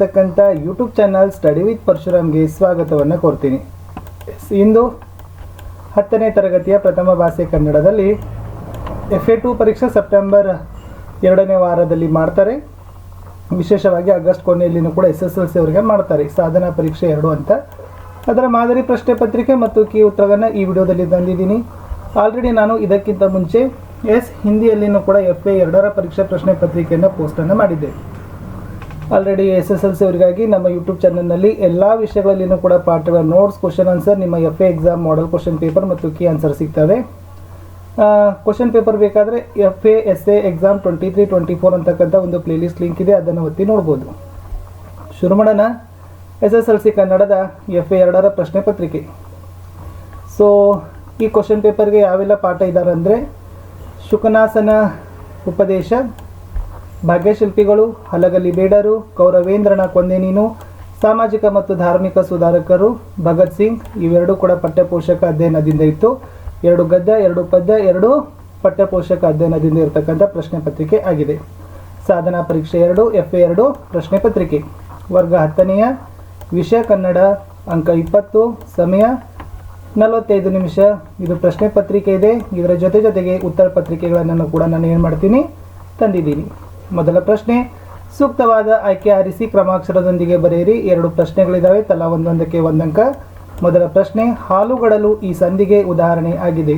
ತಕ್ಕಂಥ YouTube channel study with ಪರಶುರಾಮ್ಗೆ ಸ್ವಾಗತವನ್ನು ಕೋರ್ತೀನಿ. ಇಂದು 10ನೇ ತರಗತಿಯ ಪ್ರಥಮ ಭಾಷೆ ಕನ್ನಡದಲ್ಲಿ FA2 ಪರೀಕ್ಷೆ ಸೆಪ್ಟೆಂಬರ್ 2ನೇ ವಾರದಲ್ಲಿ ಮಾಡ್ತಾರೆ. ವಿಶೇಷವಾಗಿ ಆಗಸ್ಟ್ ಕೊನೆಯಲ್ಲಿನೂ ಕೂಡ SSLC ಅವರಿಗೆ ಮಾಡ್ತಾರೆ ಸಾಧನಾ ಪರೀಕ್ಷೆ 2 ಅಂತ. ಅದರ ಮಾದರಿ ಪ್ರಶ್ನೆ ಪತ್ರಿಕೆ ಮತ್ತು ಕೀ ಉತ್ತರವನ್ನು ಈ ವಿಡಿಯೋದಲ್ಲಿ ತಂದಿದ್ದೀನಿ. ಆಲ್ರೆಡಿ ನಾನು ಇದಕ್ಕಿಂತ ಮುಂಚೆ ಹಿಂದಿಯಲ್ಲಿನೂ ಕೂಡ FA2ರ ಪರೀಕ್ಷೆ ಪ್ರಶ್ನೆ ಪತ್ರಿಕೆಯನ್ನು ಪೋಸ್ಟನ್ನು ಮಾಡಿದ್ದೆ. ಆಲ್ರೆಡಿ SSLC ಅವರಿಗಾಗಿ ನಮ್ಮ ಯೂಟ್ಯೂಬ್ ಚಾನಲ್ನಲ್ಲಿ ಎಲ್ಲ ವಿಷಯಗಳಲ್ಲಿನೂ ಕೂಡ ಪಾಠಗಳ ನೋಟ್ಸ್, ಕ್ವಶನ್ ಆನ್ಸರ್, ನಿಮ್ಮ FA exam model question paper ಮತ್ತು ಕೀ ಆನ್ಸರ್ ಸಿಗ್ತವೆ. ಕ್ವಶನ್ ಪೇಪರ್ ಬೇಕಾದರೆ FA SA ಎಕ್ಸಾಮ್ 23-24 ಅಂತಕ್ಕಂಥ ಒಂದು ಪ್ಲೇಲಿಸ್ಟ್ ಲಿಂಕ್ ಇದೆ, ಅದನ್ನು ಒತ್ತಿ ನೋಡ್ಬೋದು. ಶುರು ಮಾಡೋಣ. SSLC ಕನ್ನಡದ FA2ರ ಪ್ರಶ್ನೆ ಪತ್ರಿಕೆ. ಸೊ ಈ ಕ್ವಶನ್ ಪೇಪರ್ಗೆ ಯಾವೆಲ್ಲ ಪಾಠ ಇದ್ದಾರೆ ಅಂದರೆ ಶುಕನಾಸನ ಉಪದೇಶ, ಭಾಗ್ಯಶಿಲ್ಪಿಗಳು, ಹಲಗಲಿ ಬೇಡರು, ಕೌರವೇಂದ್ರನ ಕೊಂದೆ ನೀನು, ಸಾಮಾಜಿಕ ಮತ್ತು ಧಾರ್ಮಿಕ ಸುಧಾರಕರು, ಭಗತ್ ಸಿಂಗ್, ಇವೆರಡೂ ಕೂಡ ಪಠ್ಯಪೋಷಕ ಅಧ್ಯಯನದಿಂದ ಇತ್ತು. 2 ಗದ್ಯ, 2 ಪದ್ಯ, 2 ಪಠ್ಯಪೋಷಕ ಅಧ್ಯಯನದಿಂದ ಇರತಕ್ಕಂಥ ಪ್ರಶ್ನೆ ಪತ್ರಿಕೆ ಆಗಿದೆ. ಸಾಧನಾ ಪರೀಕ್ಷೆ 2 FA2 ಪ್ರಶ್ನೆ ಪತ್ರಿಕೆ. ವರ್ಗ 10ನೆಯ, ವಿಷಯ ಕನ್ನಡ, ಅಂಕ 20, ಸಮಯ 45 ನಿಮಿಷ. ಇದು ಪ್ರಶ್ನೆ ಪತ್ರಿಕೆ ಇದೆ. ಇದರ ಜೊತೆಗೆ ಉತ್ತರ ಪತ್ರಿಕೆಗಳನ್ನು ಕೂಡ ನಾನು ಏನು ಮಾಡ್ತೀನಿ, ತಂದಿದ್ದೀನಿ. ಮೊದಲ ಪ್ರಶ್ನೆ, ಸೂಕ್ತವಾದ ಆಯ್ಕೆ ಆರಿಸಿ ಕ್ರಮಾಕ್ಷರದೊಂದಿಗೆ ಬರೆಯಿರಿ. 2 ಪ್ರಶ್ನೆಗಳಿದ್ದಾವೆ, ತಲಾ ಒಂದೊಂದಕ್ಕೆ 1 ಅಂಕ. ಮೊದಲ ಪ್ರಶ್ನೆ, ಹಾಲುಗಡಲು ಈ ಸಂಧಿಗೆ ಉದಾಹರಣೆ ಆಗಿದೆ.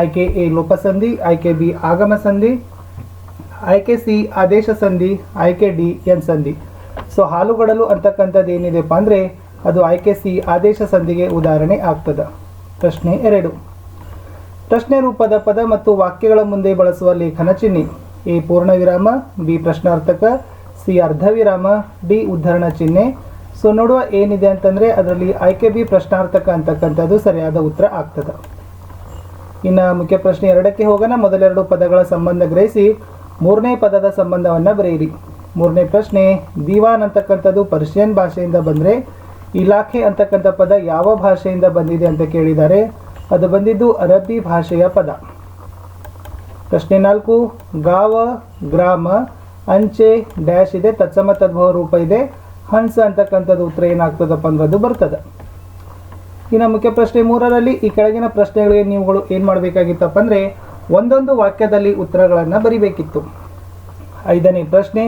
ಆಯ್ಕೆ ಎ ಲೋಪಸಂಧಿ, ಆಯ್ಕೆ ಬಿ ಆಗಮ ಸಂಧಿ, ಆಯ್ಕೆ ಸಿ ಆದೇಶ ಸಂಧಿ, ಆಯ್ಕೆ ಡಿ ಎನ್ ಸಂಧಿ. ಸೊ ಹಾಲುಗಡಲು ಅಂತಕ್ಕಂಥದ್ದು ಏನಿದೆಪ್ಪ ಅಂದರೆ ಅದು ಆಯ್ಕೆ ಸಿ ಆದೇಶ ಸಂಧಿಗೆ ಉದಾಹರಣೆ ಆಗ್ತದೆ. ಪ್ರಶ್ನೆ 2, ಪ್ರಶ್ನೆ ರೂಪದ ಪದ ಮತ್ತು ವಾಕ್ಯಗಳ ಮುಂದೆ ಬಳಸುವ ಲೇಖನ ಚಿಹ್ನೆ. ಎ ಪೂರ್ಣ ವಿರಾಮ, ಬಿ ಪ್ರಶ್ನಾರ್ಥಕ, ಸಿ ಅರ್ಧ ವಿರಾಮ, ಡಿ ಉದ್ಧರಣ ಚಿಹ್ನೆ. ಸೊ ನೋಡುವ ಏನಿದೆ ಅಂತಂದರೆ ಅದರಲ್ಲಿ ಆಯ್ಕೆ ಬಿ ಪ್ರಶ್ನಾರ್ಥಕ ಅಂತಕ್ಕಂಥದ್ದು ಸರಿಯಾದ ಉತ್ತರ ಆಗ್ತದೆ. ಇನ್ನು ಮುಖ್ಯ ಪ್ರಶ್ನೆ 2ಕ್ಕೆ ಹೋಗೋಣ. ಮೊದಲೆರಡು ಪದಗಳ ಸಂಬಂಧ ಗ್ರಹಿಸಿ 3ನೇ ಪದದ ಸಂಬಂಧವನ್ನು ಬರೆಯಿರಿ. 3ನೇ ಪ್ರಶ್ನೆ, ದಿವಾನ್ ಅಂತಕ್ಕಂಥದ್ದು ಪರ್ಷಿಯನ್ ಭಾಷೆಯಿಂದ ಬಂದರೆ ಇಲಾಖೆ ಅಂತಕ್ಕಂಥ ಪದ ಯಾವ ಭಾಷೆಯಿಂದ ಬಂದಿದೆ ಅಂತ ಕೇಳಿದ್ದಾರೆ. ಅದು ಬಂದಿದ್ದು ಅರಬ್ಬಿ ಭಾಷೆಯ ಪದ. ಪ್ರಶ್ನೆ 4, ಗಾವ, ಗ್ರಾಮ, ಅಂಚೆ ಡ್ಯಾಶ್ ಇದೆ, ತತ್ಸಮ ತದ್ಭವ ರೂಪ ಇದೆ, ಹಂಸ ಅಂತಕ್ಕಂಥದ್ದು ಉತ್ತರ ಏನಾಗ್ತದಪ್ಪ ಅಂದ್ರೆ ಅದು ಬರ್ತದೆ. ಇನ್ನು ಮುಖ್ಯ ಪ್ರಶ್ನೆ 3ರಲ್ಲಿ ಈ ಕೆಳಗಿನ ಪ್ರಶ್ನೆಗಳಿಗೆ ನೀವುಗಳು ಏನು ಮಾಡಬೇಕಾಗಿತ್ತಪ್ಪ ಅಂದರೆ ಒಂದೊಂದು ವಾಕ್ಯದಲ್ಲಿ ಉತ್ತರಗಳನ್ನು ಬರಿಬೇಕಿತ್ತು. 5ನೇ ಪ್ರಶ್ನೆ,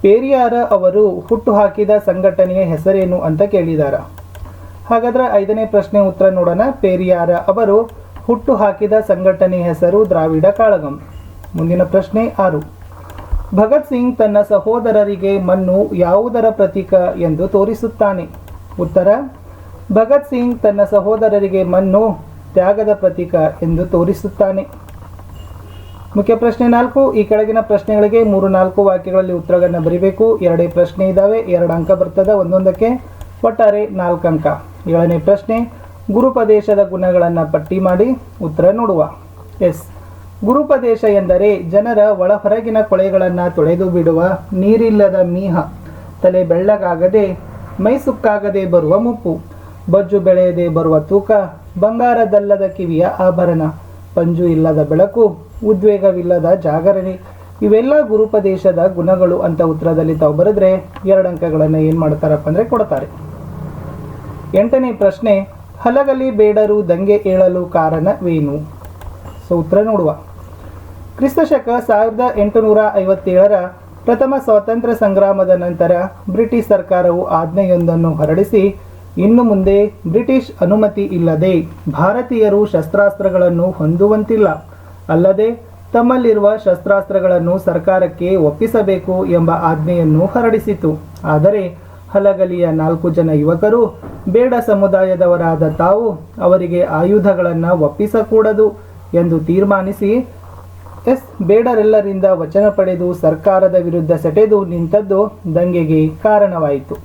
ಪೇರಿಯಾರ ಅವರು ಹುಟ್ಟು ಹಾಕಿದ ಸಂಘಟನೆಯ ಹೆಸರೇನು ಅಂತ ಕೇಳಿದ್ದಾರೆ. ಹಾಗಾದ್ರೆ 5ನೇ ಪ್ರಶ್ನೆ ಉತ್ತರ ನೋಡೋಣ. ಪೇರಿಯಾರ ಅವರು ಹುಟ್ಟು ಹಾಕಿದ ಸಂಘಟನೆಯ ಹೆಸರು ದ್ರಾವಿಡ ಕಾಳಗಂ. ಮುಂದಿನ ಪ್ರಶ್ನೆ 6, ಭಗತ್ ಸಿಂಗ್ ತನ್ನ ಸಹೋದರರಿಗೆ ಮಣ್ಣು ಯಾವುದರ ಪ್ರತೀಕ ಎಂದು ತೋರಿಸುತ್ತಾನೆ. ಉತ್ತರ, ಭಗತ್ ಸಿಂಗ್ ತನ್ನ ಸಹೋದರರಿಗೆ ಮಣ್ಣು ತ್ಯಾಗದ ಪ್ರತೀಕ ಎಂದು ತೋರಿಸುತ್ತಾನೆ. ಮುಖ್ಯ ಪ್ರಶ್ನೆ 4, ಈ ಕೆಳಗಿನ ಪ್ರಶ್ನೆಗಳಿಗೆ 3-4 ವಾಕ್ಯಗಳಲ್ಲಿ ಉತ್ತರಗಳನ್ನು ಬರೀಬೇಕು. 2 ಪ್ರಶ್ನೆ ಇದ್ದಾವೆ, 2 ಅಂಕ ಬರ್ತದೆ ಒಂದೊಂದಕ್ಕೆ, ಒಟ್ಟಾರೆ 4 ಅಂಕ. 7ನೇ ಪ್ರಶ್ನೆ, ಗುರುಪದೇಶದ ಗುಣಗಳನ್ನು ಪಟ್ಟಿ ಮಾಡಿ ಉತ್ತರ ನೋಡುವ. ಗುರುಪದೇಶ ಎಂದರೆ ಜನರ ಒಳ ಹೊರಗಿನ ಕೊಳೆಗಳನ್ನು ತೊಳೆದು ಬಿಡುವ ನೀರಿಲ್ಲದ ಮೀಹ, ತಲೆ ಬೆಳ್ಳಗಾಗದೆ ಮೈ ಸುಕ್ಕಾಗದೆ ಬರುವ ಮುಪ್ಪು, ಬೊಜ್ಜು ಬೆಳೆಯದೆ ಬರುವ ತೂಕ, ಬಂಗಾರದಲ್ಲದ ಕಿವಿಯ ಆಭರಣ, ಪಂಜು ಇಲ್ಲದ ಬೆಳಕು, ಉದ್ವೇಗವಿಲ್ಲದ ಜಾಗರಣೆ. ಇವೆಲ್ಲ ಗುರುಪದೇಶದ ಗುಣಗಳು ಅಂತ ಉತ್ತರದಲ್ಲಿ ತಾವು ಬರೆದ್ರೆ 2 ಅಂಕಗಳನ್ನು ಏನು ಮಾಡ್ತಾರಪ್ಪ ಅಂದರೆ ಕೊಡ್ತಾರೆ. 8ನೇ ಪ್ರಶ್ನೆ, ಹಲಗಲಿ ಬೇಡರು ದಂಗೆ ಏಳಲು ಕಾರಣವೇನು. ಸೊ ಉತ್ತರ ನೋಡುವ. ಕ್ರಿಸ್ತಶಕ 1857ರ ಪ್ರಥಮ ಸ್ವಾತಂತ್ರ್ಯ ಸಂಗ್ರಾಮದ ನಂತರ ಬ್ರಿಟಿಷ್ ಸರ್ಕಾರವು ಆಜ್ಞೆಯೊಂದನ್ನು ಹೊರಡಿಸಿ ಇನ್ನು ಮುಂದೆ ಬ್ರಿಟಿಷ್ ಅನುಮತಿ ಇಲ್ಲದೆ ಭಾರತೀಯರು ಶಸ್ತ್ರಾಸ್ತ್ರಗಳನ್ನು ಹೊಂದುವಂತಿಲ್ಲ, ಅಲ್ಲದೆ ತಮ್ಮಲ್ಲಿರುವ ಶಸ್ತ್ರಾಸ್ತ್ರಗಳನ್ನು ಸರ್ಕಾರಕ್ಕೆ ಒಪ್ಪಿಸಬೇಕು ಎಂಬ ಆಜ್ಞೆಯನ್ನು ಹೊರಡಿಸಿತು. ಆದರೆ ಹಲಗಲಿಯ 4 ಜನ ಯುವಕರು ಬೇಡ ಸಮುದಾಯದವರಾದ ತಾವು ಅವರಿಗೆ ಆಯುಧಗಳನ್ನು ಒಪ್ಪಿಸಕೂಡದು ಎಂದು ತೀರ್ಮಾನಿಸಿ ಬೇಡರೆಲ್ಲರಿಂದ ವಚನ ಪಡೆದು ಸರ್ಕಾರದ ವಿರುದ್ಧ ಸೆಟೆದು ನಿಂತದ್ದು ದಂಗೆಗೆ ಕಾರಣವಾಯಿತು.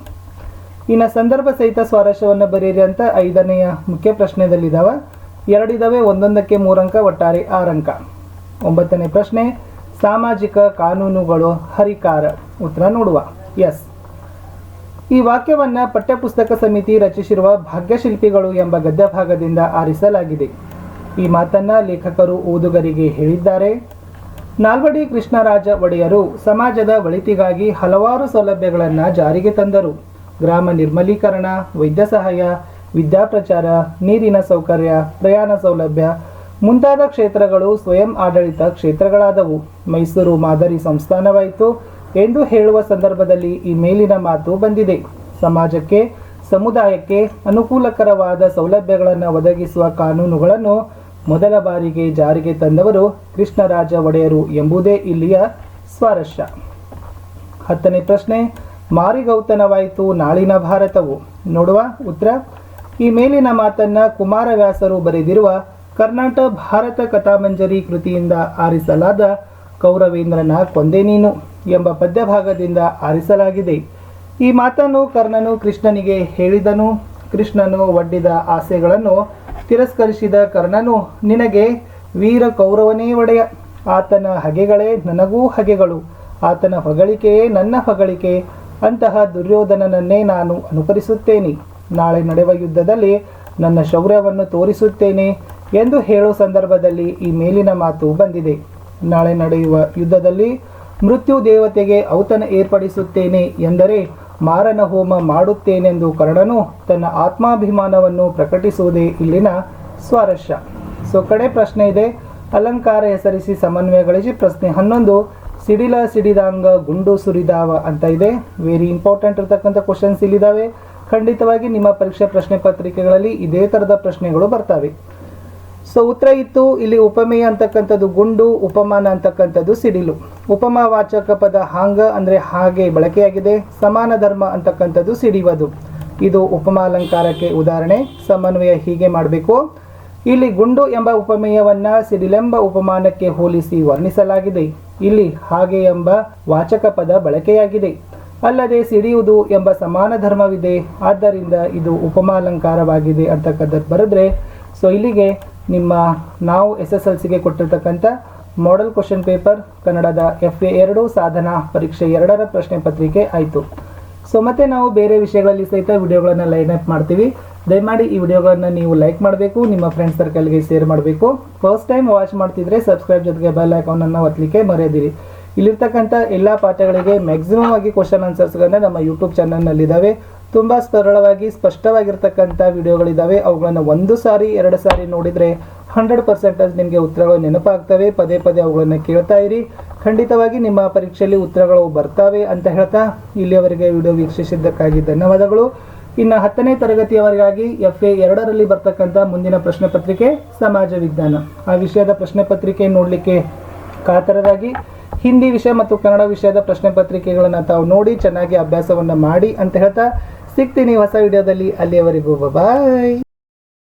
ಇನ್ನು ಸಂದರ್ಭ ಸಹಿತ ಸ್ವಾರಸ್ಯವನ್ನು ಬರೆಯಿರಿ ಅಂತ 5ನೆಯ ಮುಖ್ಯ ಪ್ರಶ್ನೆದಲ್ಲಿದ್ದಾವೆ. 2 ಇದ್ದಾವೆ, ಒಂದೊಂದಕ್ಕೆ 3 ಅಂಕ, ಒಟ್ಟಾರೆ 6 ಅಂಕ. 9ನೇ ಪ್ರಶ್ನೆ, ಸಾಮಾಜಿಕ ಕಾನೂನುಗಳು ಹರಿಕಾರ. ಉತ್ತರ ನೋಡುವ. ಈ ವಾಕ್ಯವನ್ನು ಪಠ್ಯಪುಸ್ತಕ ಸಮಿತಿ ರಚಿಸಿರುವ ಭಾಗ್ಯಶಿಲ್ಪಿಗಳು ಎಂಬ ಗದ್ಯ ಭಾಗದಿಂದ ಆರಿಸಲಾಗಿದೆ. ಈ ಮಾತನ್ನು ಲೇಖಕರು ಓದುಗರಿಗೆ ಹೇಳಿದ್ದಾರೆ. ನಾಲ್ವಡಿ ಕೃಷ್ಣರಾಜ ಒಡೆಯರು ಸಮಾಜದ ಒಳಿತಿಗಾಗಿ ಹಲವಾರು ಸೌಲಭ್ಯಗಳನ್ನು ಜಾರಿಗೆ ತಂದರು. ಗ್ರಾಮ ನಿರ್ಮಲೀಕರಣ, ವೈದ್ಯ ಸಹಾಯ, ವಿದ್ಯಾಪ್ರಚಾರ, ನೀರಿನ ಸೌಕರ್ಯ, ಪ್ರಯಾಣ ಸೌಲಭ್ಯ ಮುಂತಾದ ಕ್ಷೇತ್ರಗಳು ಸ್ವಯಂ ಆಡಳಿತ ಕ್ಷೇತ್ರಗಳಾದವು. ಮೈಸೂರು ಮಾದರಿ ಸಂಸ್ಥಾನವಾಯಿತು ಎಂದು ಹೇಳುವ ಸಂದರ್ಭದಲ್ಲಿ ಈ ಮೇಲಿನ ಮಾತು ಬಂದಿದೆ. ಸಮಾಜಕ್ಕೆ, ಸಮುದಾಯಕ್ಕೆ ಅನುಕೂಲಕರವಾದ ಸೌಲಭ್ಯಗಳನ್ನು ಒದಗಿಸುವ ಕಾನೂನುಗಳನ್ನು ಮೊದಲ ಬಾರಿಗೆ ಜಾರಿಗೆ ತಂದವರು ಕೃಷ್ಣರಾಜ ಒಡೆಯರು ಎಂಬುದೇ ಇಲ್ಲಿಯ ಸ್ವಾರಸ್ಯ. 10ನೇ ಪ್ರಶ್ನೆ, ಮಾರಿಗೌತನವಾಯಿತು ನಾಳಿನ ಭಾರತವು. ನೋಡುವ ಉತ್ತರ. ಈ ಮೇಲಿನ ಮಾತನ್ನ ಕುಮಾರವ್ಯಾಸರು ಬರೆದಿರುವ ಕರ್ನಾಟಕ ಭಾರತ ಕಥಾಮಂಜರಿ ಕೃತಿಯಿಂದ ಆರಿಸಲಾದ ಕೌರವೇಂದ್ರನ ಕೊಂದೆ ನೀನು ಎಂಬ ಪದ್ಯಭಾಗದಿಂದ ಆರಿಸಲಾಗಿದೆ. ಈ ಮಾತನ್ನು ಕರ್ಣನು ಕೃಷ್ಣನಿಗೆ ಹೇಳಿದನು. ಕೃಷ್ಣನು ಒಡ್ಡಿದ ಆಸೆಗಳನ್ನು ತಿರಸ್ಕರಿಸಿದ ಕರ್ಣನು, ನಿನಗೆ ವೀರ ಕೌರವನೇ ಒಡೆಯ, ಆತನ ಹಗೆಗಳೇ ನನಗೂ ಹಗೆಗಳು, ಆತನ ಹೊಗಳಿಕೆಯೇ ನನ್ನ ಹೊಗಳಿಕೆ, ಅಂತಹ ದುರ್ಯೋಧನನನ್ನೇ ನಾನು ಅನುಕರಿಸುತ್ತೇನೆ. ನಾಳೆ ನಡೆಯುವ ಯುದ್ಧದಲ್ಲಿ ನನ್ನ ಶೌರ್ಯವನ್ನು ತೋರಿಸುತ್ತೇನೆ ಎಂದು ಹೇಳುವ ಸಂದರ್ಭದಲ್ಲಿ ಈ ಮೇಲಿನ ಮಾತು ಬಂದಿದೆ. ನಾಳೆ ನಡೆಯುವ ಯುದ್ಧದಲ್ಲಿ ಮೃತ್ಯು ದೇವತೆಗೆ ಔತಣ ಏರ್ಪಡಿಸುತ್ತೇನೆ ಎಂದರೆ ಮಾರನ ಹೋಮ ಮಾಡುತ್ತೇನೆಂದು ಕರ್ಣನು ತನ್ನ ಆತ್ಮಾಭಿಮಾನವನ್ನು ಪ್ರಕಟಿಸುವುದೇ ಇಲ್ಲಿನ ಸ್ವಾರಸ್ಯ. ಕಡೆ ಪ್ರಶ್ನೆ ಇದೆ, ಅಲಂಕಾರ ಹೆಸರಿಸಿ ಸಮನ್ವಯಗಳಿಸಿ. ಪ್ರಶ್ನೆ 11, ಸಿಡಿಲ ಸಿಡಿದಾಂಗ ಗುಂಡು ಸುರಿದಾವ ಅಂತ ಇದೆ. ವೆರಿ ಇಂಪಾರ್ಟೆಂಟ್ ಇರತಕ್ಕಂಥ ಕ್ವಶನ್ಸ್ ಇಲ್ಲಿದ್ದಾವೆ. ಖಂಡಿತವಾಗಿ ನಿಮ್ಮ ಪರೀಕ್ಷೆ ಪ್ರಶ್ನೆ ಪತ್ರಿಕೆಗಳಲ್ಲಿ ಇದೇ ಥರದ ಪ್ರಶ್ನೆಗಳು ಬರ್ತವೆ. ಉತ್ತರ ಇತ್ತು. ಇಲ್ಲಿ ಉಪಮೇಯ ಅಂತಕ್ಕಂಥದ್ದು ಗುಂಡು, ಉಪಮಾನ ಅಂತಕ್ಕಂಥದ್ದು ಸಿಡಿಲು. ಉಪಮಾವಾಚಕ ಪದ ಹಾಂಗ ಅಂದರೆ ಹಾಗೆ ಬಳಕೆಯಾಗಿದೆ. ಸಮಾನ ಧರ್ಮ ಅಂತಕ್ಕಂಥದ್ದು ಸಿಡಿಯುವುದು. ಇದು ಉಪಮಾಲಂಕಾರಕ್ಕೆ ಉದಾಹರಣೆ. ಸಮನ್ವಯ ಹೀಗೆ ಮಾಡಬೇಕು. ಇಲ್ಲಿ ಗುಂಡು ಎಂಬ ಉಪಮೇಯವನ್ನ ಸಿಡಿಲೆಂಬ ಉಪಮಾನಕ್ಕೆ ಹೋಲಿಸಿ ವರ್ಣಿಸಲಾಗಿದೆ. ಇಲ್ಲಿ ಹಾಗೆ ಎಂಬ ವಾಚಕ ಪದ ಬಳಕೆಯಾಗಿದೆ. ಅಲ್ಲದೆ ಸಿಡಿಯುವುದು ಎಂಬ ಸಮಾನ ಧರ್ಮವಿದೆ, ಆದ್ದರಿಂದ ಇದು ಉಪಮಾಲಂಕಾರವಾಗಿದೆ ಅಂತಕ್ಕಂಥದ್ದು ಬರೆದ್ರೆ ಇಲ್ಲಿಗೆ ನಿಮ್ಮ ನಾವು SSLCಗೆ ಕೊಟ್ಟಿರ್ತಕ್ಕಂಥ ಮಾಡೆಲ್ ಕ್ವಶನ್ ಪೇಪರ್ ಕನ್ನಡದ FA 2 ಸಾಧನಾ ಪರೀಕ್ಷೆ 2ರ ಪ್ರಶ್ನೆ ಪತ್ರಿಕೆ ಆಯಿತು. ಮತ್ತೆ ನಾವು ಬೇರೆ ವಿಷಯಗಳಲ್ಲಿ ಸಹಿತ ವಿಡಿಯೋಗಳನ್ನು ಲೈನ್ ಅಪ್ ಮಾಡ್ತೀವಿ. ದಯಮಾಡಿ ಈ ವಿಡಿಯೋಗಳನ್ನು ನೀವು ಲೈಕ್ ಮಾಡಬೇಕು, ನಿಮ್ಮ ಫ್ರೆಂಡ್ಸ್ ಸರ್ಕಲ್ಗೆ ಶೇರ್ ಮಾಡಬೇಕು. ಫಸ್ಟ್ ಟೈಮ್ ವಾಚ್ ಮಾಡ್ತಿದ್ರೆ ಸಬ್ಸ್ಕ್ರೈಬ್ ಜೊತೆಗೆ ಬೆಲ್ ಐಕಾನನ್ನು ಒತ್ತಲಿಕ್ಕೆ ಮರೆಯದಿರಿ. ಇಲ್ಲಿರ್ತಕ್ಕಂಥ ಎಲ್ಲ ಪಾಠಗಳಿಗೆ ಮ್ಯಾಕ್ಸಿಮಮ್ ಆಗಿ ಕ್ವಶನ್ ಆನ್ಸರ್ಸ್ಗಳನ್ನ ನಮ್ಮ ಯೂಟ್ಯೂಬ್ ಚಾನಲ್ನಲ್ಲಿದ್ದಾವೆ. ತುಂಬ ಸರಳವಾಗಿ ಸ್ಪಷ್ಟವಾಗಿರ್ತಕ್ಕಂಥ ವಿಡಿಯೋಗಳಿದ್ದಾವೆ. ಅವುಗಳನ್ನು 1 ಸಾರಿ 2 ಸಾರಿ ನೋಡಿದರೆ 100% ನಿಮಗೆ ಉತ್ತರಗಳು ನೆನಪಾಗ್ತವೆ. ಪದೇ ಪದೇ ಅವುಗಳನ್ನು ಕೇಳ್ತಾ ಇರಿ. ಖಂಡಿತವಾಗಿ ನಿಮ್ಮ ಪರೀಕ್ಷೆಯಲ್ಲಿ ಉತ್ತರಗಳು ಬರ್ತವೆ ಅಂತ ಹೇಳ್ತಾ ಇಲ್ಲಿಯವರೆಗೆ ವಿಡಿಯೋ ವೀಕ್ಷಿಸಿದ್ದಕ್ಕಾಗಿ ಧನ್ಯವಾದಗಳು. ಇನ್ನು 10ನೇ ತರಗತಿಯವರೆಗಾಗಿ FA 2ರಲ್ಲಿ ಬರ್ತಕ್ಕಂಥ ಮುಂದಿನ ಪ್ರಶ್ನೆ ಪತ್ರಿಕೆ ಸಮಾಜ ವಿಜ್ಞಾನ. ಆ ವಿಷಯದ ಪ್ರಶ್ನೆ ಪತ್ರಿಕೆ ನೋಡಲಿಕ್ಕೆ ಕಾತರರಾಗಿ ಹಿಂದಿ ವಿಷಯ ಮತ್ತು ಕನ್ನಡ ವಿಷಯದ ಪ್ರಶ್ನೆ ಪತ್ರಿಕೆಗಳನ್ನು ತಾವು ನೋಡಿ ಚೆನ್ನಾಗಿ ಅಭ್ಯಾಸವನ್ನು ಮಾಡಿ ಅಂತ ಹೇಳ್ತಾ ಸಿಗ್ತೀನಿ ಹೊಸ ವಿಡಿಯೋದಲ್ಲಿ. ಅಲ್ಲಿಯವರೆಗೂ ಬಾಯ್.